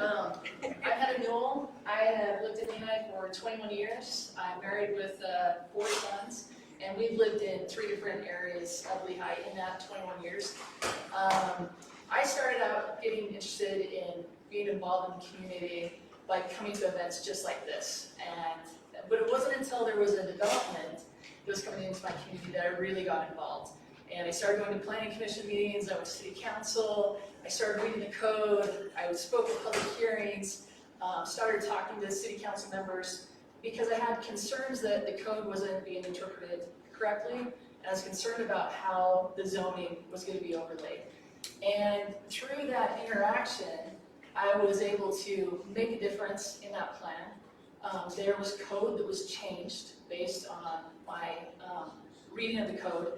I'm Heather Newall. I have lived in Lehi for 21 years. I'm married with 4 sons, and we've lived in 3 different areas of Lehi in that 21 years. I started out getting interested in being involved in the community by coming to events just like this. But it wasn't until there was a development that was coming into my community that I really got involved. And I started going to planning commission meetings, I went to city council, I started reading the code, I spoke at public hearings, started talking to city council members because I had concerns that the code wasn't being interpreted correctly, and I was concerned about how the zoning was going to be overlaid. And through that interaction, I was able to make a difference in that plan. There was code that was changed based on my reading of the code,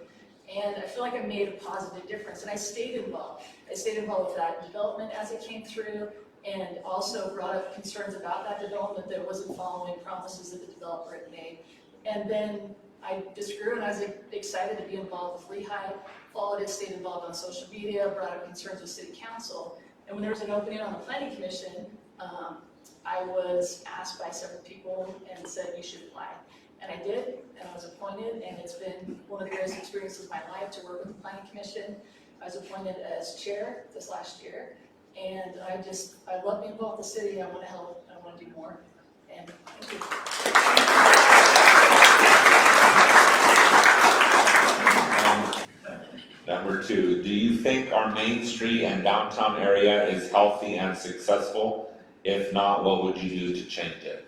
and I feel like I made a positive difference, and I stayed involved. I stayed involved with that development as it came through, and also brought up concerns about that development that wasn't following promises that the developer had made. And then I just grew, and I was excited to be involved with Lehi, followed it, stayed involved on social media, brought up concerns with city council. And when there was an opening on the planning commission, I was asked by several people and said, you should apply. And I did, and I was appointed, and it's been one of the greatest experiences of my life to work with the planning commission. I was appointed as chair this last year, and I love being involved with the city. I want to help, I want to do more, and thank you. Number 2, do you think our Main Street and downtown area is healthy and successful? If not, what would you do to change it?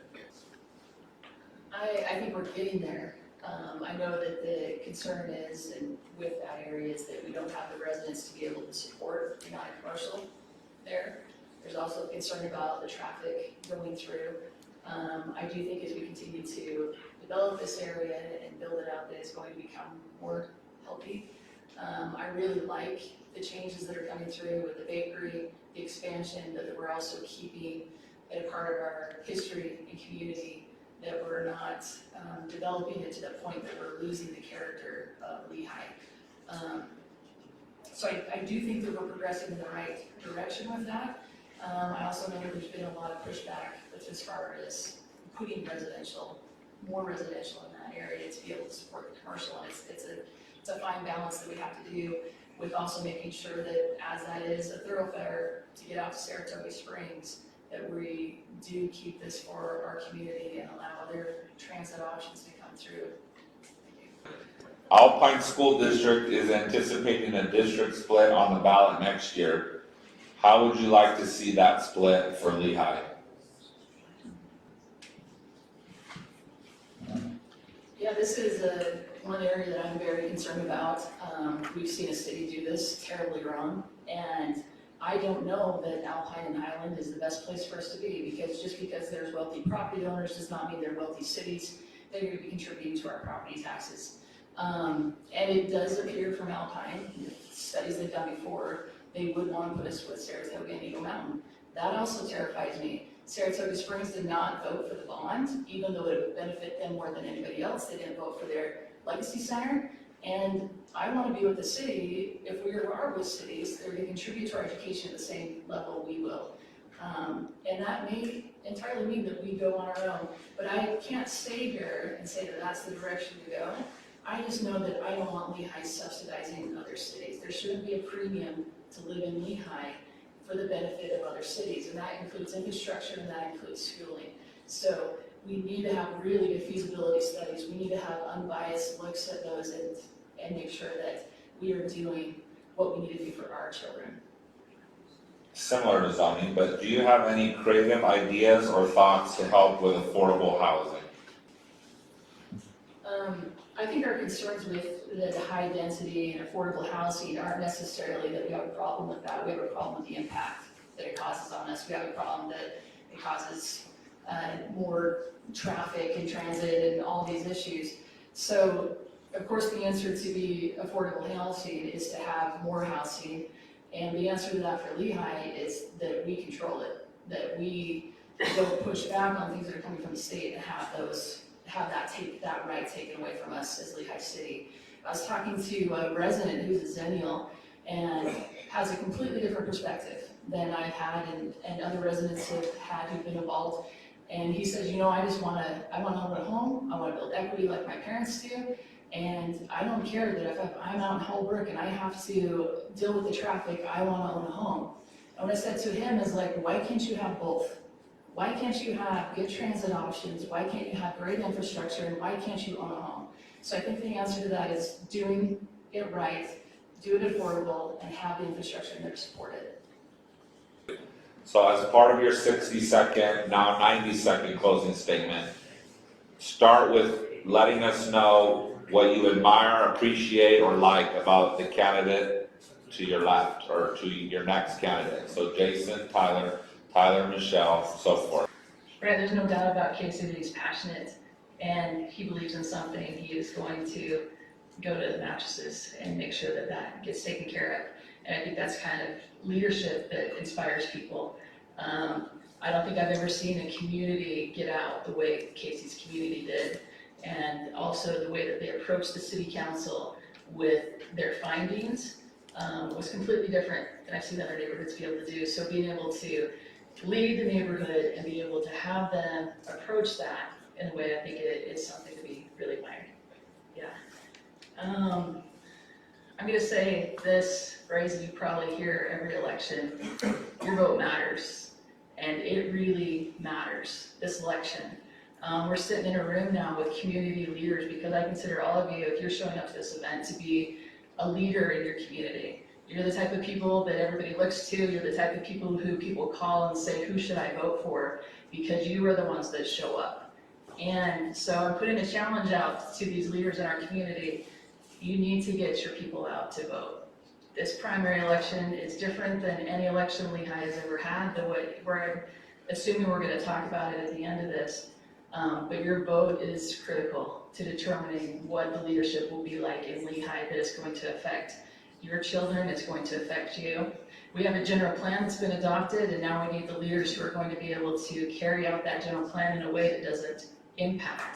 I think we're getting there. I know that the concern is, and with that area, is that we don't have the residents to be able to support non-commercial there. There's also concern about the traffic going through. I do think as we continue to develop this area and build it out, that it's going to become more healthy. I really like the changes that are coming through with the bakery, the expansion, that we're also keeping it a part of our history and community, that we're not developing it to the point that we're losing the character of Lehi. So I do think that we're progressing in the right direction with that. I also know that there's been a lot of pushback as far as putting more residential in that area to be able to support the commercial, and it's a fine balance that we have to do with also making sure that as that is a thoroughfare to get out to Saratoga Springs, that we do keep this for our community and allow other transit options to come through. Alpine School District is anticipating a district split on the ballot next year. How would you like to see that split for Lehi? Yeah, this is one area that I'm very concerned about. We've seen a city do this terribly wrong, and I don't know that Alpine and Highland is the best place for us to be, because just because there's wealthy property owners does not mean they're wealthy cities. They're going to be contributing to our property taxes. And it does appear from Alpine, studies they've done before, they would want to put us with Saratoga and Eagle Mountain. That also terrifies me. Saratoga Springs did not vote for the bond, even though it would benefit them more than anybody else. They didn't vote for their legacy center. And I want to be with the city. If we are with cities, they're going to contribute to our education at the same level we will. And that may entirely mean that we go on our own. But I can't stay here and say that that's the direction to go. I just know that I don't want Lehi subsidizing other cities. There shouldn't be a premium to live in Lehi for the benefit of other cities. And that includes infrastructure, and that includes schooling. So we need to have really good feasibility studies. We need to have unbiased looks at those and make sure that we are doing what we need to do for our children. Similar to zoning, but do you have any creative ideas or thoughts to help with affordable housing? I think our concerns with the high density and affordable housing aren't necessarily that we have a problem with that. We have a problem with the impact that it causes on us. We have a problem that it causes more traffic and transit and all these issues. So, of course, the answer to the affordable housing is to have more housing, and the answer to that for Lehi is that we control it, that we don't push back on things that are coming from the state and have that right taken away from us as Lehi City. I was talking to a resident who's a Zennial and has a completely different perspective than I've had and other residents have had who've been involved. And he says, you know, I want to own a home, I want to build equity like my parents do, and I don't care that if I'm out in Holbrook and I have to deal with the traffic, I want to own a home. And what I said to him is like, why can't you have both? Why can't you have good transit options? Why can't you have great infrastructure? And why can't you own a home? So I think the answer to that is doing it right, do it affordable, and have the infrastructure there to support it. So as part of your 60-second, now 90-second closing statement, start with letting us know what you admire, appreciate, or like about the candidate to your left, or to your next candidate. So Jason, Tyler, Michelle, so forth. Right, there's no doubt about Casey that he's passionate and he believes in something. He is going to go to the mattresses and make sure that that gets taken care of. And I think that's kind of leadership that inspires people. I don't think I've ever seen a community get out the way Casey's community did. And also the way that they approached the city council with their findings was completely different than I've seen other neighborhoods be able to do. So being able to lead the neighborhood and be able to have them approach that in a way, I think it is something to be really admired. Yeah. I'm going to say this phrase that you probably hear every election: your vote matters, and it really matters this election. We're sitting in a room now with community leaders, because I consider all of you, if you're showing up to this event, to be a leader in your community. You're the type of people that everybody looks to. You're the type of people who people call and say, who should I vote for? Because you are the ones that show up. And so I'm putting a challenge out to these leaders in our community. You need to get your people out to vote. This primary election is different than any election Lehi has ever had, though we're assuming we're going to talk about it at the end of this. But your vote is critical to determining what the leadership will be like in Lehi that is going to affect your children, it's going to affect you. We have a general plan that's been adopted, and now we need the leaders who are going to be able to carry out that general plan in a way that doesn't impact